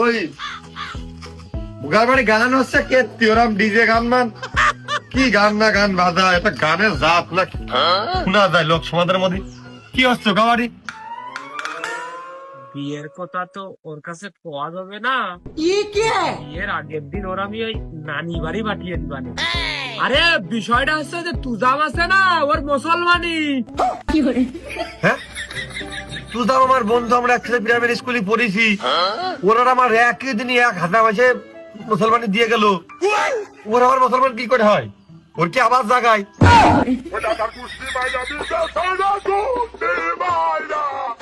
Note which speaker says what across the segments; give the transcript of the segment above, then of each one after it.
Speaker 1: ওই বুগার বাড়ি গান হচ্ছে কে তিওরাম ডিজে গান মান কি গান না গান বাজা এটা গানের জাত না শোনা যায় লোক সমাজের মধ্যে কি হচ্ছে গাড়ি
Speaker 2: বিয়ের কথা তো ওর কাছে পাওয়া যাবে না। বিয়ের আগের দিন ওরা আমি ওই নানি বাড়ি পাঠিয়ে দিবানি। আরে বিষয়টা হচ্ছে যে তুজাম আছে না ওর মুসলমানি।
Speaker 1: হ্যাঁ তুজাম আমার বন্ধু আমরা একসাথে প্রাইমারি স্কুলে পড়েছি ওরা আমার একই দিনই 1,000 মাসে মুসলমানি দিয়ে গেল ওরা আমার মুসলমান কি করে হয় ওর কি আবার জাগায়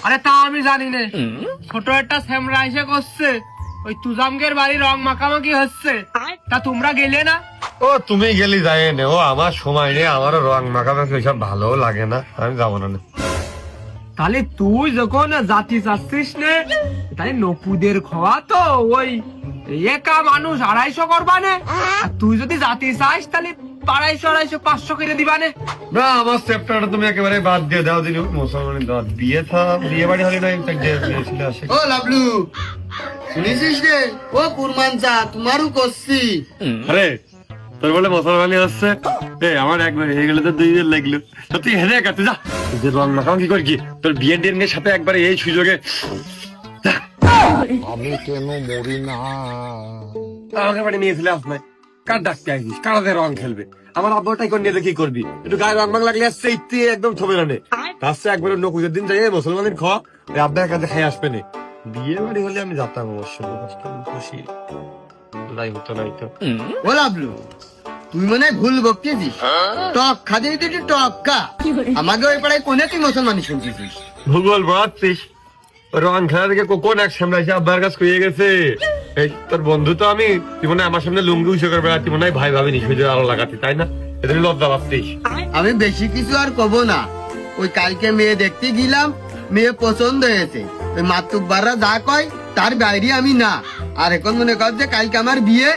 Speaker 2: আরে তা আমি জানি না ছোট একটা স্যামরা এসে করছে ওই তুজামগের বাড়ি রং মাখামাখি হচ্ছে তা তোমরা গেলে না?
Speaker 1: ও তুমি গেলি যাই নে ও আমার সময় নেই আমারও রং মাখামাখি ওইসব ভালো লাগে না আমি যাবো না।
Speaker 2: তাহলে তুই যখন জাতি চাচ্ছিস নে তাহলে নপুদের খাওয়া তো ওই একা মানুষ 250 করবানে আর তুই যদি জাতি চাস তাহলে 250, 500 করে দিবানে।
Speaker 1: না আমার চ্যাপ্টারটা তুমি একেবারে বাদ দিয়ে দাও দিন মুসলমানের দাঁত বিয়ে বিয়ে বাড়ি হলে না আসে।
Speaker 3: ও লাবলু শুনেছিস রে ও কুরমানচা তোমারও করছি।
Speaker 1: আরে তোর বলে মুসলমানি আসছে আমার একবার হয়ে গেলে তো 2 দিন লাগলো তুই হেরে কাটতে যা যে রং মাখাও কি করবি তোর বিয়ে ডিনের সাথে একবার এই সুযোগে
Speaker 3: আমি কেন মরি না
Speaker 1: আমাকে বাড়ি নিয়েছিলে আপনার কার ডাকতে আসিস কারাতে রং খেলবে আমার আব্বাটাই করে নিয়ে কি করবি একটু গায়ে রং মাং লাগলে আসছে ইতি একদম থবে না আসছে একবার নকুজের দিন যাই মুসলমানের খাওয়া আব্বার কাছে খাই আসবে না বিয়ে বাড়ি হলে আমি যেতাম অবশ্য খুশি নাই হতো নাই তো।
Speaker 3: ও লাবলু তুই মনে হয় ভুল বকতেছিস টক খাতে তুই টক খা আমাকে ওই পাড়ায় কোনে তুই মুসলমানি শুনতেছিস
Speaker 1: ভূগোল বাড়ছিস রং খেলা থেকে কোন এক সামনে এসে আব্বার কাছে কইয়ে গেছে এই তোর বন্ধু তো আমি তুই মনে আমার সামনে লুঙ্গি উঁচু করবে তুই মনে হয় ভাই ভাবিনি সুযোগ আলো লাগাতে তাই না এদের লজ্জা পাচ্ছিস।
Speaker 3: আমি বেশি কিছু আর কব না ওই কালকে মেয়ে দেখতে গেলাম মেয়ে পছন্দ হয়েছে ওই মাতুব্বাররা যা কয় তার বাইরে আমি না আর এখন মনে কর যে কালকে আমার বিয়ে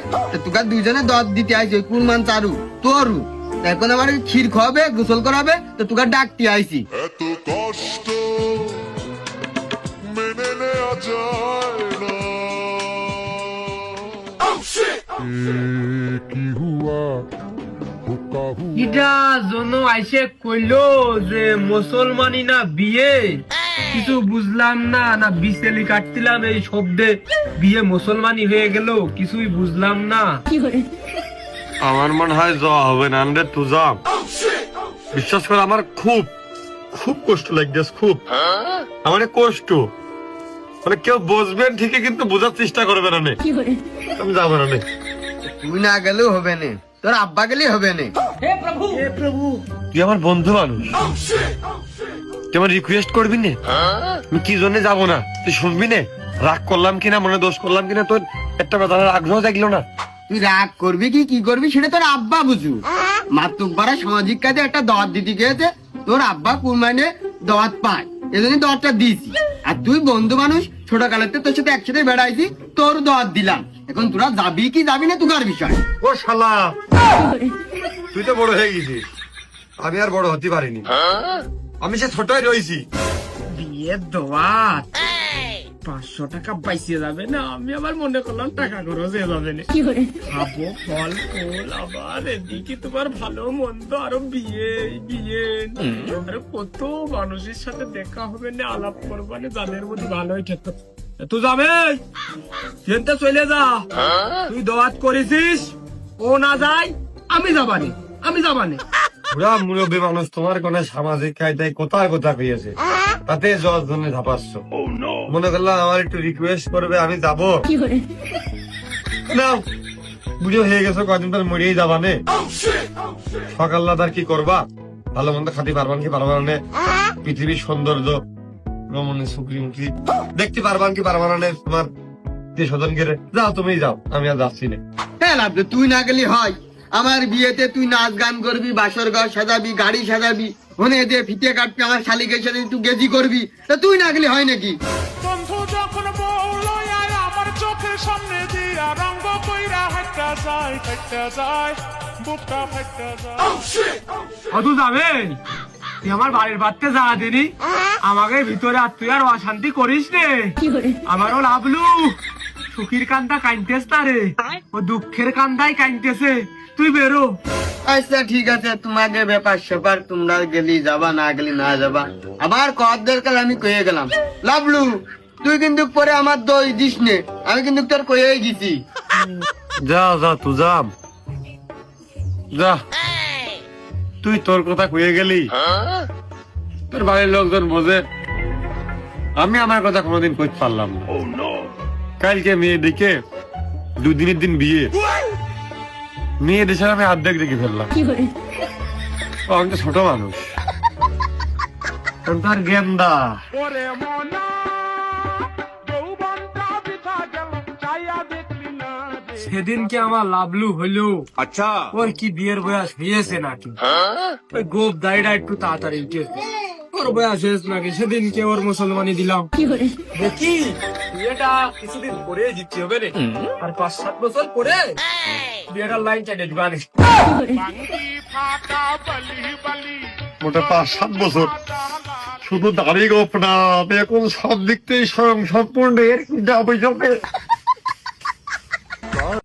Speaker 3: তোকে 2জনে দত দিতে আইছি ওই কুরমান চারু তোরু এখন আমার ক্ষীর খাওয়াবে গোসল করাবে তো তোকে ডাকতে আইছি।
Speaker 4: এত কষ্ট মেনে নেওয়া যায় না কি হুয়া
Speaker 2: এটা জন্য আইসে কইলো যে মুসলমানি না বিয়ে কিছু বুঝলাম না না বিসেলি কাটতিলাম এই শব্দে বিয়ে মুসলমানি হয়ে গেল কিছুই বুঝলাম না।
Speaker 1: আমার মনে হয় যাওয়া হবে না রে তুই যা বিশ্বাস কর আমার খুব খুব কষ্ট লাগছে খুব আমার কষ্ট মানে কেউ বুঝবেন ঠিকই কিন্তু বোঝার চেষ্টা করবে না আমি যাবো না
Speaker 3: তুই না গেলেও হবে না তোর আব্বা গেলেই হবে না।
Speaker 1: তুই আমার বন্ধু মানুষ তুই আমার রিকোয়েস্ট করবি না আমি কি জন্য যাবো না তুই শুনবি না রাগ করলাম কিনা মনে দোষ করলাম কিনা তোর একটা বেদানার আগ্রহ দেখলো না
Speaker 3: তুই রাগ করবি কি করবি সেটা তোর আব্বা বুঝু মাতুব্বারা সামাজিক কাজে একটা দাওয়াত দিতে গিয়েছে তোর আব্বা কুরবানে দাওয়াত পায় এজন্য দাওয়াতটা দিয়েছি আর তুই বন্ধু মানুষ ছোট কালেতে তোর সাথে একসাথে বেড়াইছি তোর দাওয়াত দিলাম এখন তোরা যাবি কি যাবি না তোর বিষয়।
Speaker 1: ও শালা তুই তো বড় হয়ে গেছিস আমি আর বড় হতে পারিনি আমি সে ছোটই রয়েছি।
Speaker 2: বিয়ের দোয়াত 500 টাকা পাইছে যাবে না আমি আবার মনে করলাম টাকা খরচ হয়ে যাবে না খাবো ফল ফুল আবার এদিকে তোমার ভালো মন্দ আরো বিয়ে বিয়ে আরে কত মানুষের সাথে দেখা হবে না আলাপ করবানে যাদের মধ্যে ভালোই ঠেকতো তুই যাবে চিন্তা চলে যা তুই দাওয়াত করেছিস ও না যায় আমি যাবানি
Speaker 1: পুরা মুরব্বী মানুষ তোমার কোন সামাজিক কায়দায় কোথায় পেয়েছে তাতে যাওয়ার জন্য ঝাপাচ্ছ মনে করলাম আমার একটু রিকোয়েস্ট করবে আমি যাবো না বুঝে হয়ে গেছে কদিন পর মরিয়েই যাবা নে সকাল্লা তার কি করবা ভালো মন্দ খাতে পারবান কি পারবা না পৃথিবীর সৌন্দর্য রমণী সুক্রি মুখী দেখতে পারবান কি পারবা না তোমার স্বজন গেলে যাও তুমি যাও আমি আর যাচ্ছি না।
Speaker 3: হ্যাঁ লাভলে তুই না গেলি হয় আমার বিয়েতে তুই নাচ গান করবি বাসর ঘর সাজাবি গাড়ি সাজাবি মনে দিয়ে ফিতে কাটবি আমার শালিকের সাথে তুই গেজি করবি তা তুই না গেলে হয় নাকি?
Speaker 4: বন্ধু যখন বললো আমার চোখের সামনে দিয়া রঙ্গ কইরা হাঁটা যায় বুকটা ফাটা যায়
Speaker 2: অধু যাবে তুই আমার বাড়ির বাড়তে যা দিনি আমাকে ভিতরে আর তুই আর অশান্তি করিস রে। আমারও লাভলু সুখীর কান্দা কাইনতেস না রে, ও দুঃখের কান্দাই কাইনতেছে। তুই বেরো।
Speaker 3: আচ্ছা ঠিক আছে, তোমাকে ব্যাপার স্যাপার তোমরা গেলি যাবা, না গেলি না যাবা। আবার কত দরকার আমি কয়ে গেলাম। লাভলু তুই কিন্তু পরে আমার দই দিস নে, আমি কিন্তু তোর কয়ে গেছি।
Speaker 1: যা যা তুই যা যা, তুই তোর কথা কয়ে গেলি, তোর বাড়ির লোকজন বোঝে, আমি আমার কথা কোনোদিন কইতে পারলাম না। কালকে মেয়ে দেখে 2 দিনের দিন বিয়ে, মেয়ে দেশে আমি অর্ধেক দেখে ফেললাম। ও আমি তো ছোট মানুষ, তার গেন্দা।
Speaker 4: ওরে মনা যৌবনটা বৃথা গেল, চাইয়া দেখলি না রে।
Speaker 2: সেদিনকে আমার লাভলু হইলো, আচ্ছা ওর কি বিয়ের বয়স হয়েছে নাকি? ওই গোপ দাড়িটা একটু তাড়াতাড়ি উঠেছে, ওর বয়স হয়েছে নাকি? সেদিনকে ওর মুসলমানি দিলাম। দেখি বিয়েটা কিছুদিন পরে দিচ্ছি হবে রে, আর 5-7 বছর পরে বিয়েটার লাইন চাইতে দিবানি।
Speaker 4: বাঙ্গি ফাটা বলি বলি
Speaker 1: মোটা 5-7 বছর শুধু দাড়ি গোপ না, এখন সব দিক থেকে স্বয়ং সম্পূর্ণ এর কি যাবে